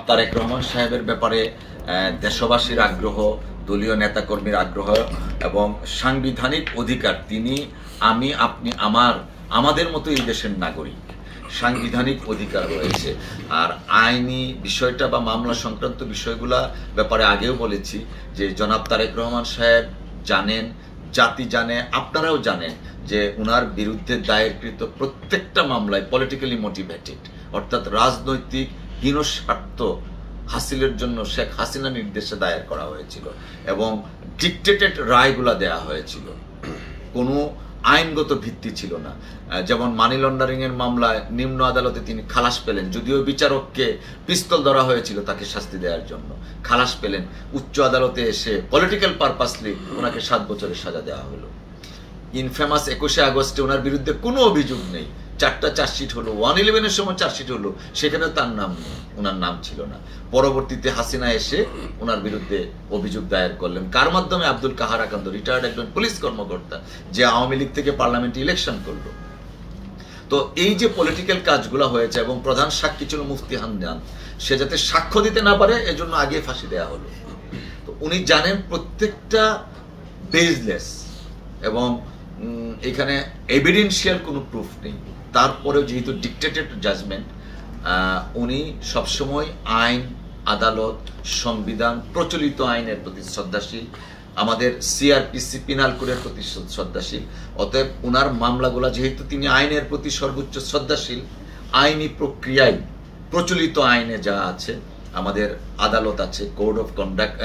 তারেক রহমান সাহেবের ব্যাপারে দেশবাসীর আগ্রহ, দলীয় নেতাকর্মীর আগ্রহ এবং সাংবিধানিক অধিকার, তিনি আমি আপনি আমাদের মতো এই দেশের নাগরিক, সাংবিধানিক অধিকার রয়েছে। আর আইনি বিষয়টা বা মামলা সংক্রান্ত বিষয়গুলা ব্যাপারে আগেও বলেছি যে জনাব তারেক রহমান সাহেব জানেন, জাতি জানে, আপনারাও জানেন যে উনার বিরুদ্ধে দায়েরকৃত প্রত্যেকটা মামলায় পলিটিক্যালি মোটিভেটেড, অর্থাৎ রাজনৈতিক হীনস্বার্থ হাসিলের জন্য শেখ হাসিনা নির্দেশে দায়ের করা হয়েছিল এবং ডিক্টেটেড রায়গুলা দেয়া হয়েছিল, কোনো আইনগত ভিত্তি ছিল না। যেমন মানি লন্ডারিং এর মামলায় নিম্ন আদালতে তিনি খালাস পেলেন, যদিও বিচারককে পিস্তল ধরা হয়েছিল তাকে শাস্তি দেওয়ার জন্য, খালাস পেলেন। উচ্চ আদালতে এসে পলিটিক্যাল পারপাসলি ওনাকে 7 বছরের সাজা দেওয়া হলো। ইনফেমাস 21শে আগস্টে ওনার বিরুদ্ধে কোনো অভিযোগ নেই, 4টা চার্জশিট হলো, 111-এর সময় চার্জশিট হলো, সেখানে তার নাম নেই, ওনার নাম ছিল না। পরবর্তীতে হাসিনা এসে ওনার বিরুদ্ধে অভিযোগ দায়ের করলেন, কার মাধ্যমে? আব্দুল কাহার আকান্দ, রিটায়ার্ড একজন পুলিশ কর্মকর্তা, যে আওয়ামী লীগ থেকে পার্লামেন্টে ইলেকশন করলো। তো এই যে পলিটিক্যাল কাজগুলো হয়েছে এবং প্রধান সাক্ষী ছিল মুফতি হামদান, সে যাতে সাক্ষ্য দিতে না পারে এজন্য আগে ফাঁসি দেওয়া হলো। তো উনি জানেন প্রত্যেকটা বেসলেস এবং এখানে এভিডেন্সিয়াল কোনো প্রুফ নেই। তারপরেও যেহেতু ডিক্টেটেড জাজমেন্ট, উনি সবসময় আইন, আদালত, সংবিধান, প্রচলিত আইনের প্রতি শ্রদ্ধাশীল, আমাদের সিআরপিসি পিনাল কোডের প্রতি শ্রদ্ধাশীল। অতএব উনার মামলাগুলা যেহেতু তিনি আইনের প্রতি সর্বোচ্চ শ্রদ্ধাশীল, আইনি প্রক্রিয়ায় প্রচলিত আইনে যা আছে, আমাদের আদালত আছে, code of conduct,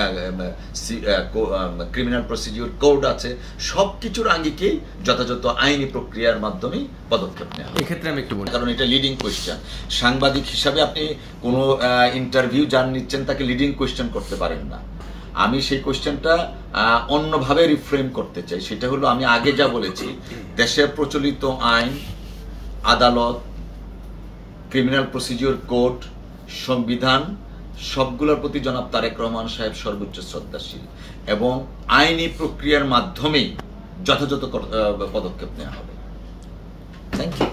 criminal procedure code আছে, সবকিছুর আঙ্গিকেই যথাযথ আইনি প্রক্রিয়ার মাধ্যমেই পদক্ষেপ নেওয়া। এক্ষেত্রে আমি একটু বলি, কারণ এটা লিডিং কোয়েশ্চেন। সাংবাদিক হিসাবে আপনি কোনো ইন্টারভিউ যান নিচ্ছেন, তাকে লিডিং কোয়েশ্চেন করতে পারেন না। আমি সেই কোয়েশ্চেনটা অন্যভাবে রিফ্রেম করতে চাই। সেটা হলো, আমি আগে যা বলেছি, দেশের প্রচলিত আইন, আদালত, ক্রিমিনাল প্রসিডিউর কোড, সংবিধান, সবগুলোর প্রতি জনাব তারেক রহমান সাহেব সর্বোচ্চ শ্রদ্ধাশীল এবং আইনি প্রক্রিয়ার মাধ্যমেই যথাযথ পদক্ষেপ নেওয়া হবে। Thank you.